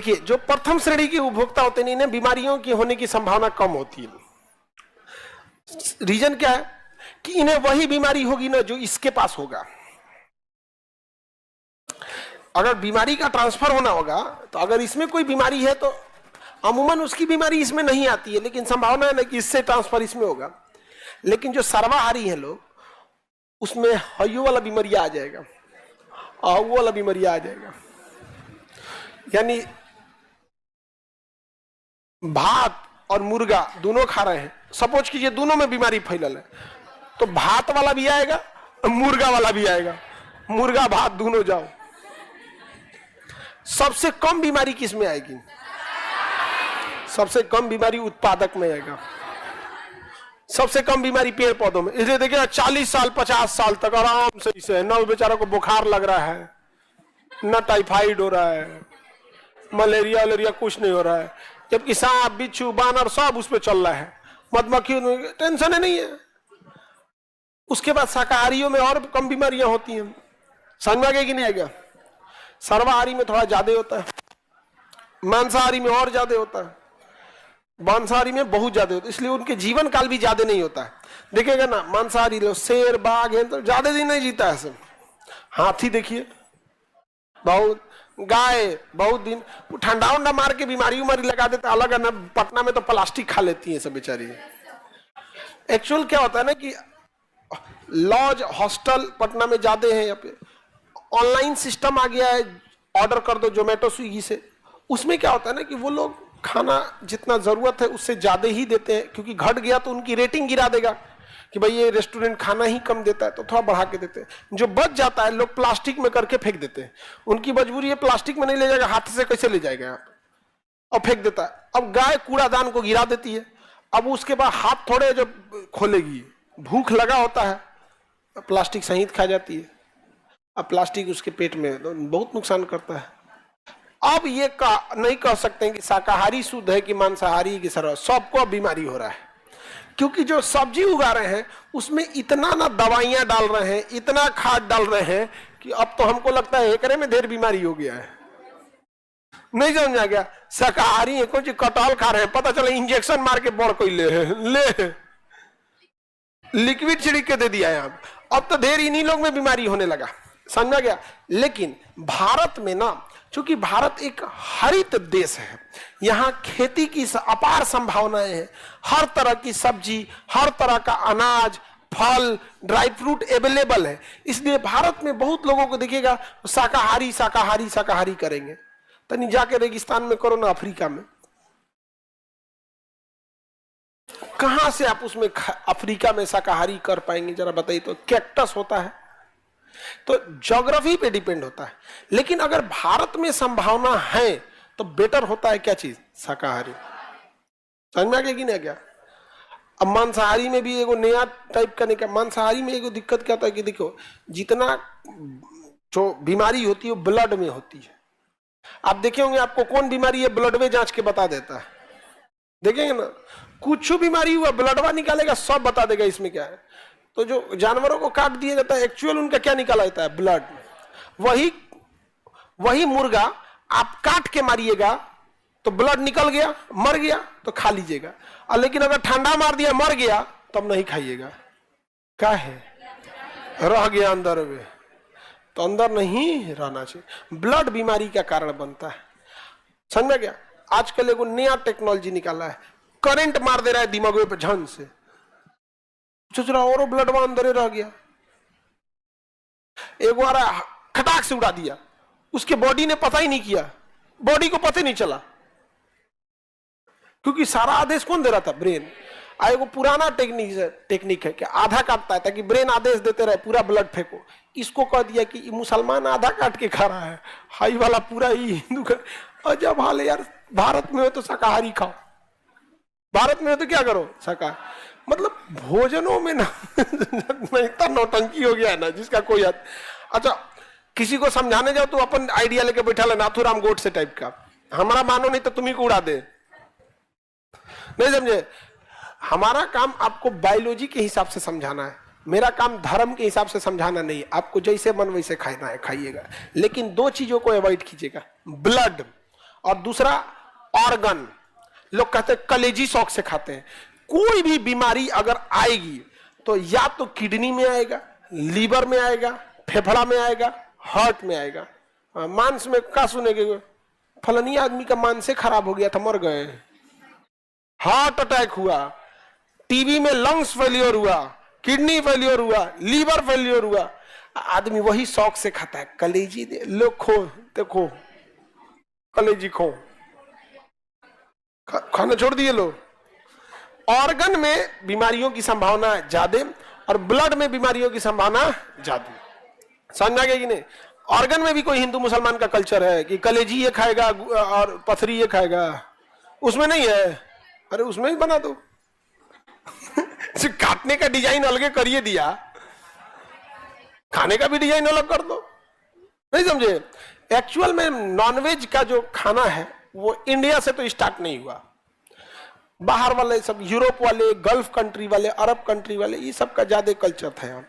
देखिए जो प्रथम श्रेणी के उपभोक्ता होते हैं इन्हें बीमारियों की होने की संभावना कम होती है। रीजन क्या है कि इन्हें वही बीमारी होगी ना जो इसके पास होगा। अगर बीमारी का ट्रांसफर होना होगा तो अगर इसमें कोई बीमारी है तो अमूमन उसकी बीमारी इसमें नहीं आती है, लेकिन संभावना है ना कि इससे ट्रांसफर इसमें होगा। लेकिन जो सर्वाहारी है लोग उसमें हयू वाला बीमारी आ जाएगा, आहू वाला बीमारी आ जाएगा। यानी भात और मुर्गा दोनों खा रहे हैं, सपोज कीजिए दोनों में बीमारी फैलल है, तो भात वाला भी आएगा मुर्गा वाला भी आएगा, मुर्गा भात दोनों जाओ। सबसे कम बीमारी किस में आएगी? सबसे कम बीमारी उत्पादक में आएगा, सबसे कम बीमारी पेड़ पौधों में। इसलिए देखिए 40 साल 50 साल तक आराम से इसे न बेचारा को बुखार लग रहा है, न टाइफाइड हो रहा है, मलेरिया वलेरिया कुछ नहीं हो रहा है, जबकि सांप बिच्छू बानर सब उस पर चल रहा है, मधुमक्खी टेंशन नहीं है। उसके बाद शाकाहारियों में और कम बीमारियां होती हैं, समझ में आ गया कि नहीं आ गया? सर्वाहारी में थोड़ा ज्यादा होता है, मांसाहारी में और ज्यादा होता है, मांसाहारी में बहुत ज्यादा होता है, इसलिए उनके जीवन काल भी ज्यादा नहीं होता है। देखिएगा ना मांसाहारी लोग शेर बाघ है तो ज्यादा दिन नहीं जीता है सब। हाथी देखिए बहुत, गाय बहुत दिन, ठंडा उंडा मार के बीमारी उमारी लगा देता अलग है ना। पटना में तो प्लास्टिक खा लेती है सब बेचारी। एक्चुअल क्या होता है ना कि लॉज हॉस्टल पटना में ज्यादा है, यहाँ पे ऑनलाइन सिस्टम आ गया है, ऑर्डर कर दो जोमेटो स्विगी से। उसमें क्या होता है ना कि वो लोग खाना जितना जरूरत है उससे ज्यादा ही देते हैं, क्योंकि घट गया तो उनकी रेटिंग गिरा देगा कि भाई ये रेस्टोरेंट खाना ही कम देता है, तो थोड़ा बढ़ा के देते हैं। जो बच जाता है लोग प्लास्टिक में करके फेंक देते हैं। उनकी मजबूरी है, प्लास्टिक में नहीं ले जाएगा, हाथ से कैसे ले जाएगा आप, और फेंक देता है। अब गाय कूड़ादान को गिरा देती है, अब उसके बाद हाथ थोड़े जब खोलेगी, भूख लगा होता है, प्लास्टिक सहित खा जाती है। अब प्लास्टिक उसके पेट में बहुत नुकसान करता है। अब ये नहीं कह सकते कि शाकाहारी शुद्ध है कि मांसाहारी की सर्व, सबको अब बीमारी हो रहा है, क्योंकि जो सब्जी उगा रहे हैं उसमें इतना ना दवाइयां डाल रहे हैं, इतना खाद डाल रहे हैं कि अब तो हमको लगता है एकरे में ढेर बीमारी हो गया है। नहीं समझा गया? शाकाहारी है, कुछ कटहल खा रहे हैं, पता चला इंजेक्शन मार के बड़ कोई ले लिक्विड छिड़क के दे दिया है। अब तो ढेर इन्हीं लोग में बीमारी होने लगा, समझा गया? लेकिन भारत में ना, चूंकि भारत एक हरित देश है, यहाँ खेती की अपार संभावनाएं हैं, हर तरह की सब्जी, हर तरह का अनाज, फल, ड्राई फ्रूट अवेलेबल है। इसलिए भारत में बहुत लोगों को देखिएगा शाकाहारी शाकाहारी शाकाहारी करेंगे। तनी जाके रेगिस्तान में करो ना, अफ्रीका में, कहां से आप उसमें अफ्रीका में शाकाहारी कर पाएंगे जरा बताइए तो? कैक्टस होता है, तो ज्योग्राफी पे डिपेंड होता है। लेकिन अगर भारत में संभावना है तो बेटर होता है क्या चीज? शाकाहारी। समझ में आ गया कि नहीं गया? अब मांसाहारी में भी एगो नया टाइप का निकला। मांसाहारी में एगो दिक्कत क्या होता है कि देखो जितना जो बीमारी होती है वो ब्लड में होती है। आप देखे होंगे आपको कौन बीमारी है ब्लड में जांच के बता देता है, देखेंगे ना, कुछ बीमारी हुआ ब्लडवा निकालेगा सब बता देगा इसमें क्या है। तो जो जानवरों को काट दिया जाता है एक्चुअल उनका क्या निकाला जाता है? ब्लड। वही मुर्गा आप काट के मारिएगा तो ब्लड निकल गया, मर गया तो खा लीजिएगा, और लेकिन अगर ठंडा मार दिया मर गया तब नहीं खाइएगा। क्या है? रह गया अंदर में, तो अंदर नहीं रहना चाहिए। ब्लड बीमारी का कारण बनता है, समझ में गया? आजकल एगो नया टेक्नोलॉजी निकाला है, करंट मार दे रहा है दिमाग पे झन से, सोच रहा और ब्लड वहां अंदर रह गया। एक बार खटाक से उड़ा दिया, उसके बॉडी ने पता ही नहीं किया, बॉडी को पता ही नहीं चला, क्योंकि सारा आदेश कौन दे रहा था? ब्रेन। एगो पुराना टेक्निक है कि आधा काटता है ताकि ब्रेन आदेश देते रहे पूरा ब्लड फेंको। इसको कह दिया कि मुसलमान आधा काट के खा रहा है, हाई वाला पूरा ही हिंदू का। अजब हाल है यार। भारत में हो तो शाकाहारी खाओ, भारत में हो तो क्या करो? शाकाहारी। मतलब भोजनों में ना इतना नौटंकी हो गया है ना जिसका कोई हद। अच्छा किसी को समझाने जाओ तो अपन आइडिया लेके बैठा ले नाथुराम गोडसे टाइप का, हमारा मानो नहीं तो तुम्ही को उड़ा दे। नहीं समझे? हमारा काम आपको बायोलॉजी के हिसाब से समझाना है, मेरा काम धर्म के हिसाब से समझाना नहीं। आपको जैसे मन वैसे खाना है खाइएगा, लेकिन दो चीजों को अवॉइड कीजिएगा, ब्लड और दूसरा ऑर्गन। लोग कहते हैं कलेजी शौक से खाते हैं। कोई भी बीमारी अगर आएगी तो या तो किडनी में आएगा, लीवर में आएगा, फेफड़ा में आएगा, हार्ट में आएगा। मांस में क्या सुनेंगे, फलानी आदमी का मांस से खराब हो गया था, मर गए, हार्ट अटैक हुआ, टीबी में लंग्स फेलियर हुआ, किडनी फेलियर हुआ, लीवर फेलियर हुआ। आदमी वही शौक से खाता है, कलेजी दे लो, खो, देखो कलेजी खो, खाना छोड़ दिए लोग। ऑर्गन में बीमारियों की संभावना ज्यादा और ब्लड में बीमारियों की संभावना ज्यादा। समझा गया कि नहीं? ऑर्गन में भी कोई हिंदू मुसलमान का कल्चर है कि कलेजी ये खाएगा और पथरी ये खाएगा, उसमें नहीं है। अरे उसमें ही बना दो काटने का डिजाइन अलग करिए दिया, खाने का भी डिजाइन अलग कर दो। नहीं समझे? एक्चुअल में नॉनवेज का जो खाना है वो इंडिया से तो स्टार्ट नहीं हुआ। बाहर वाले सब, यूरोप वाले, गल्फ कंट्री वाले, अरब कंट्री वाले, ये सब का ज्यादा कल्चर था यहाँ।